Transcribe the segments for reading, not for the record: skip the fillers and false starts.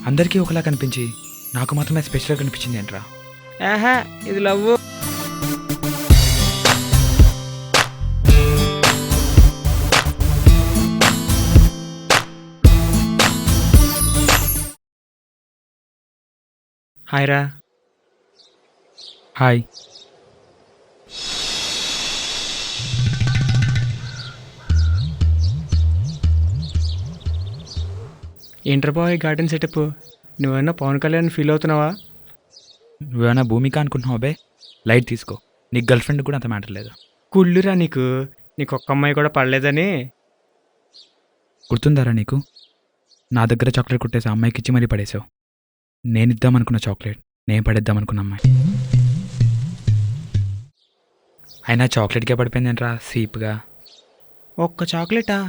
అందరికీ ఒకలా కనిపించి నాకు మాత్రమే స్పెషల్గా కనిపించింది ఏంట్రా? ఆహా, ఇది లవ్. హాయ్ రా. హాయ్. ఏంట్రా బాయ్ గార్డెన్ సెటప్? నువ్వేమన్నా పవన్ కళ్యాణ్ ఫీల్ అవుతున్నావా? నువ్వేమైనా భూమిక అనుకుంటున్నావు బే? లైట్ తీసుకో, నీకు గర్ల్ ఫ్రెండ్ కూడా అంత మ్యాటర్ లేదు. కుళ్ళురా నీకు. నీకు ఒక్క అమ్మాయి కూడా పడలేదని. గుర్తుందారా నీకు? నా దగ్గర చాక్లెట్ కొట్టేసి అమ్మాయికి ఇచ్చి మరీ పడేసావు. నేను ఇద్దామనుకున్న చాక్లెట్ నేను పడేద్దామనుకున్న అమ్మాయి. అయినా చాక్లెట్కే పడిపోయిందేంట్రా సీప్గా? ఒక్క చాక్లెటా?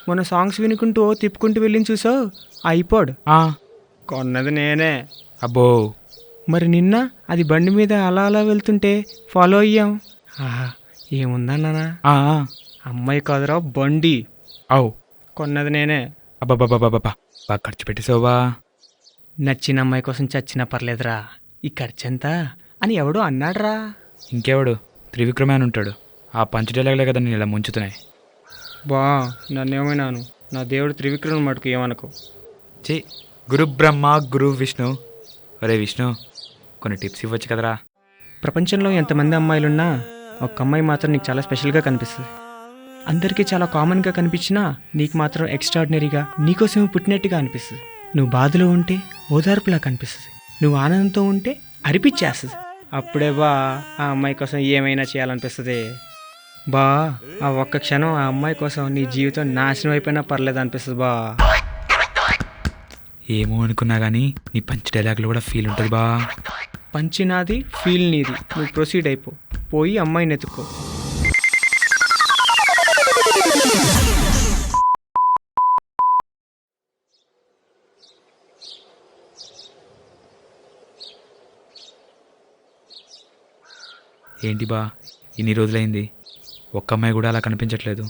మన సాంగ్స్ వినుకుంటూ తిప్పుకుంటూ వెళ్ళింది చూసావు ఐపాడ్. కొన్నది నేనే. అబ్బో. మరి నిన్న అది బండి మీద అలా అలా వెళ్తుంటే ఫాలో అయ్యాం. ఆహా, ఏముందన్నానా? అమ్మాయి కాదురా బండి. అవు. కొన్నది నేనే. అబ్బాబాబాబాబా, బాగా ఖర్చు పెట్టేసావా? నచ్చిన అమ్మాయి కోసం చచ్చినా పర్లేదురా, ఈ ఖర్చు ఎంత అని ఎవడో అన్నాడ్రా. ఇంకెవడు? త్రివిక్రమే అని ఉంటాడు. ఆ పంచ డైలాగులే కదా నేను ఇలా ముంచుతున్నాయి. బా, నన్నేమైనాను, నా దేవుడు త్రివిక్రమ్ మటుకు ఏమనుకో. చే గురు బ్రహ్మ గురు విష్ణు. ఒరే విష్ణు, కొన్ని టిప్స్ ఇవ్వచ్చు కదరా? ప్రపంచంలో ఎంతమంది అమ్మాయిలున్నా ఒక అమ్మాయి మాత్రం నీకు చాలా స్పెషల్గా కనిపిస్తుంది. అందరికీ చాలా కామన్గా కనిపించినా నీకు మాత్రం ఎక్స్ట్రాడినరీగా, నీకోసమే పుట్టినట్టుగా అనిపిస్తుంది. నువ్వు బాధలో ఉంటే ఓదార్పులా కనిపిస్తుంది. నువ్వు ఆనందంతో ఉంటే అరిపించేస్తుంది. అప్పుడే బా ఆ అమ్మాయి కోసం ఏమైనా చేయాలనిపిస్తుంది. బా, ఆ ఒక్క క్షణం ఆ అమ్మాయి కోసం నీ జీవితం నాశనం అయిపోయినా పర్లేదు అనిపిస్తుంది బా. ఏమో అనుకున్నా కానీ నీ పంచ డైలాగులు కూడా ఫీల్ ఉంటుంది బా. పంచి నాది, ఫీల్ నీది. నువ్వు ప్రొసీడ్ అయిపో, పోయి అమ్మాయిని ఎత్తుక్కో. ఏంటి బా, ఇన్ని రోజులైంది, ఒక్క అమ్మాయి కూడా అలా కనిపించట్లేదు.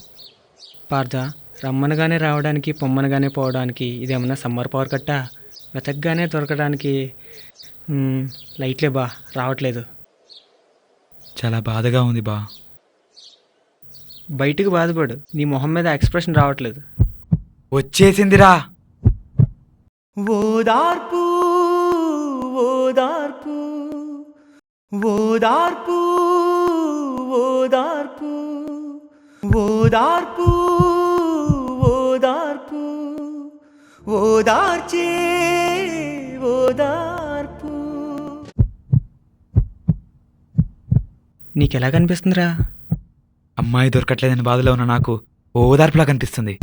పార్థ, రమ్మనగానే రావడానికి పొమ్మనగానే పోవడానికి ఇదేమన్నా సమ్మర్ పవర్ కట్టా? వెతకగానే దొరకడానికి లైట్లే బా, రావట్లేదు. చాలా బాధగా ఉంది బా. బయటికి బాధపడు, నీ మొహం మీద ఎక్స్ప్రెషన్ రావట్లేదు. వచ్చేసిందిరా ఓదార్పు ఓదార్పు ఓదార్పు ఓదార్పు ఓదార్పు ఓదార్పు ఓదార్చే ఓదార్పు. నీకెలా కనిపిస్తుందిరా? అమ్మాయి దొరకట్లేదని బాధలో ఉన్న నాకు ఓదార్పులా కనిపిస్తుంది.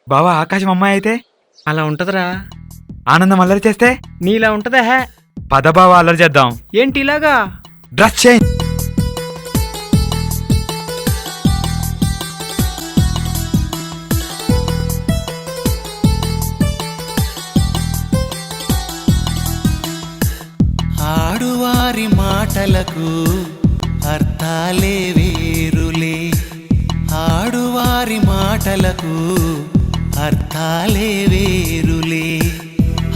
బావా, ఆకాశం అమ్మాయి అయితే అలా ఉంటదిరా. ఆనందం అల్లరి చేస్తే నీలా ఉంటదా? హే, పద బావా అల్లరి చేద్దాం. ఏంటి ఇలాగా? Dress change. ఆడువారి మాటలకు అర్థాలే వేరులే. ఆడువారి మాటలకు అర్థాలే వేరులే.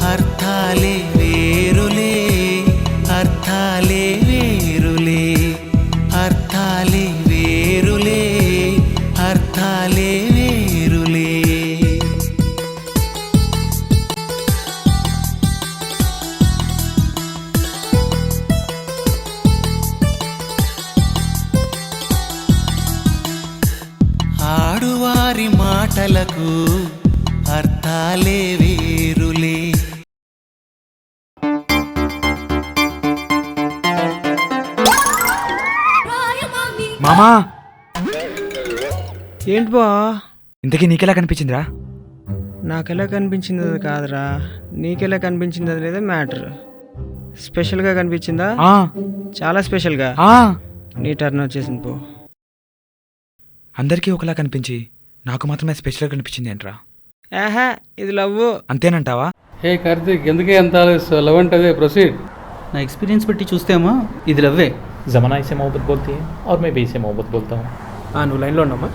అర్థాలే వేరులే. అర్థాలే వేరులే. అర్థాలే వేరులే. అర్థాలే వేరులే. ఆడువారి మాటలకు అర్థాలే వేరులే. మామా, ఏంటి బా? ఇంతకీ నీకెలా కనిపించిందిరా? నాకెలా కనిపించింది అది కాదురా, నీకెలా కనిపించింది అది లేదా మ్యాటర్. స్పెషల్గా కనిపించిందా? చాలా స్పెషల్గా. నీ టర్న్ వచ్చేసింది పో. అందరికీ ఒకలా కనిపించి నాకు మాత్రమే స్పెషల్గా కనిపించింది ఏంట్రా? ఆహా, ఇది లవ్. అంతేనంటావా? హే కార్తీక్, ఎందుకే ఎంత ఆలోచిస్తావు? లవ్ అంటే అదే, ప్రొసీడ్. నా ఎక్స్పీరియన్స్ బట్టి చూస్తేమో ఇది లవ్వే. जमाना इसे मोहब्बत बोलती है और मैं भी इसे मोहब्बत बोलता हूँ. నువ్వు లైన్లో ఉండమ్మా,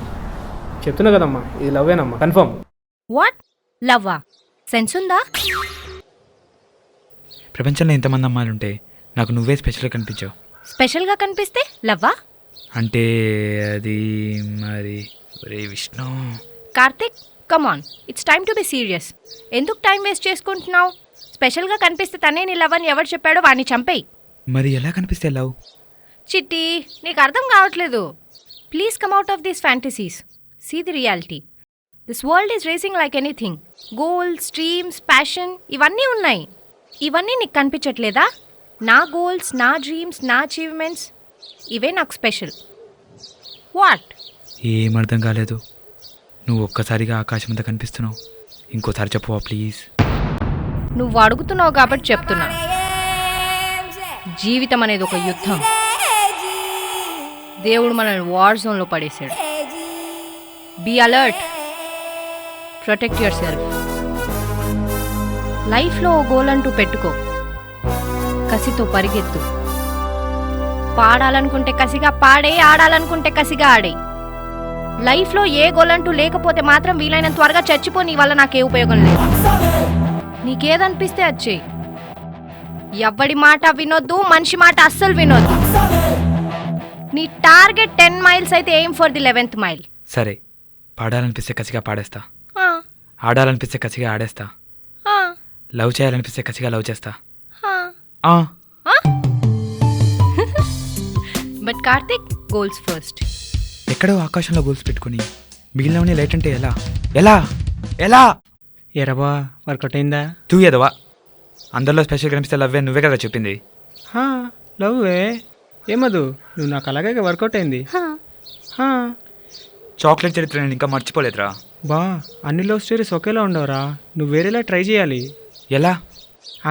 చెప్తున్నా కదమ్మా, ఇది లవ్వేనమ్మా, కన్ఫర్మ్. వాట్ లవ్వా? సెన్స్ ఉందా? ప్రపంచంలో ఎంతమంది అమ్మాయిలు ఉంటే నాకు నువ్వే స్పెషల్గా కనిపించావు. స్పెషల్గా కనిపిస్తే లవ్వా? అంటే అది మరి ఒరే Vishnu. Karthik come on, it's time to be serious. ఎందుకు టైం వేస్ట్ చేసుకుంటున్నావు? స్పెషల్గా కనిపిస్తే తనే నీ లవ్ అని ఎవరు చెప్పాడో వాడిని చంపేయి. మరి ఎలా కనిపిస్తే లవ్? చిట్టి, నీకు అర్థం కావట్లేదు. Please come out of these fantasies. See the reality. This world is racing like anything. Goals, dreams, passion ఇవన్నీ ఉన్నాయి. ఇవన్నీ నీకు కనిపించట్లేదా? నా గోల్స్, నా డ్రీమ్స్, నా అచీవ్మెంట్స్ ఇవే నాకు స్పెషల్. వాట్? ఏం అర్థం కాలేదు. నువ్వు ఒక్కసారిగా ఆకాశం అంతా కనిపిస్తున్నావు. ఇంకోసారి చెప్పవా ప్లీజ్? నువ్వు అడుగుతున్నావు కాబట్టి చెప్తున్నా. జీవితం అనేది ఒక యుద్ధం. దేవుడు మనల్ని వార్ జోన్లో పడేశాడు. Be alert, protect yourself. లైఫ్లో ఓ గోల్ అంటూ పెట్టుకో. కసితో పరిగెత్తు. పాడాలనుకుంటే కసిగా పాడే, ఆడాలనుకుంటే కసిగా ఆడే. లైఫ్లో ఏ గోల్ అంటూ లేకపోతే మాత్రం వీలైనంత త్వరగా చచ్చిపో. నీ వల్ల నాకే ఉపయోగం లేదు. నీకేదనిపిస్తే అది చెయ్యి. ఎవ్వడి మాట వినొద్దు, మనిషి మాట అస్సలు వినొద్దు. నీ టార్గెట్ 10 మైల్స్ అయితే aim for the 11th mile. సరే, పాడాలనిపిస్తే కసిగా పాడేస్తా, ఆడాలనిపిస్తే కసిగా ఆడేస్తా, లవ్ చేయాలనిపిస్తే కసిగా లవ్ చేస్తా. But Karthik, goals first. ఎక్కడో ఆకాశంలో గోల్స్ పెట్టుకుని మిగిలినవన్నీ లైట్ అంటే ఎలా? ఎలా ఎలా? ఎరబా వర్కౌట్ అయిందా? తూ ఎదవా. అందరిలో స్పెషల్ కనిపిస్తే లవ్వే నువ్వే కదా చెప్పింది. లవ్వే ఏమదు, నువ్వు నాకు అలాగే వర్కౌట్ అయింది. చాక్లెట్ చరిత్ర నేను ఇంకా మర్చిపోలేదురా. బా, అన్ని లవ్ స్టోరీస్ ఒకేలా ఉండవురా. నువ్వు వేరేలా ట్రై చేయాలి. ఎలా?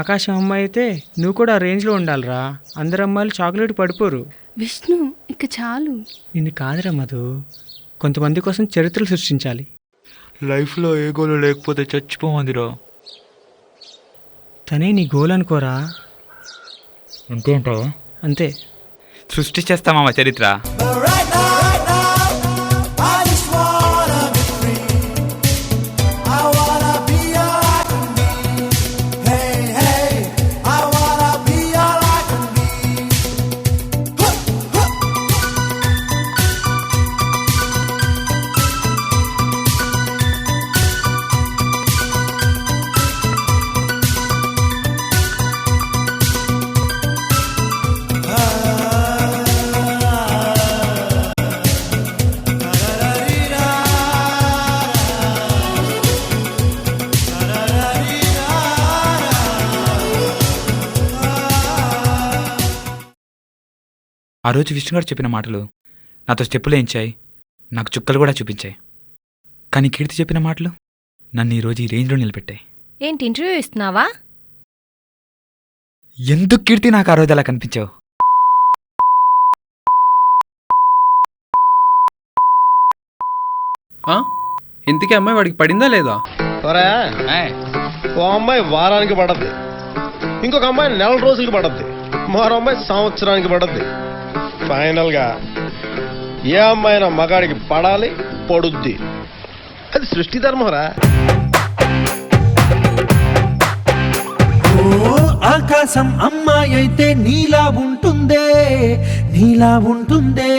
ఆకాశం అమ్మాయి అయితే నువ్వు కూడా ఆ రేంజ్లో ఉండాలిరా. అందరు అమ్మాయిలు చాక్లెట్ పడిపోరు. విష్ణు, ఇక చాలు. నిన్ను కాదురా మధు, కొంతమంది కోసం చరిత్రలు సృష్టించాలి. లైఫ్లో ఏ గోలు లేకపోతే చచ్చిపోమందిరా. తనే నీ గోల్ అనుకోరా. అంతే అంటావా? అంతే. సృష్టించేస్తామా చరిత్ర. ఆ రోజు విష్ణుగారు చెప్పిన మాటలు నాతో స్టెప్పులు వేయించాయి, నాకు చుక్కలు కూడా చూపించాయి. కానీ కీర్తి చెప్పిన మాటలు నన్ను ఈరోజు ఈ రేంజ్లో నిలబెట్టాయి. ఏంటి ఇంటర్వ్యూ ఇస్తున్నావా? ఎందుకు కీర్తి నాకు ఆ రోజు అలా కనిపించావు? ఇంతకీ అమ్మాయి వాడికి పడిందా లేదా? ఓ అమ్మాయి వారానికి పడద్ది, ఇంకొక అమ్మాయి నెల రోజులకి పడద్ది, మరో అమ్మాయి సంవత్సరానికి పడద్ది. ఫైనల్ గా ఏ అమ్మాయినా మగాడికి పడాలి, పడుద్ది. అది సృష్టి ధర్మరా. ఆకాశం అమ్మాయి అయితే నీలా ఉంటుందే, నీలా ఉంటుందే.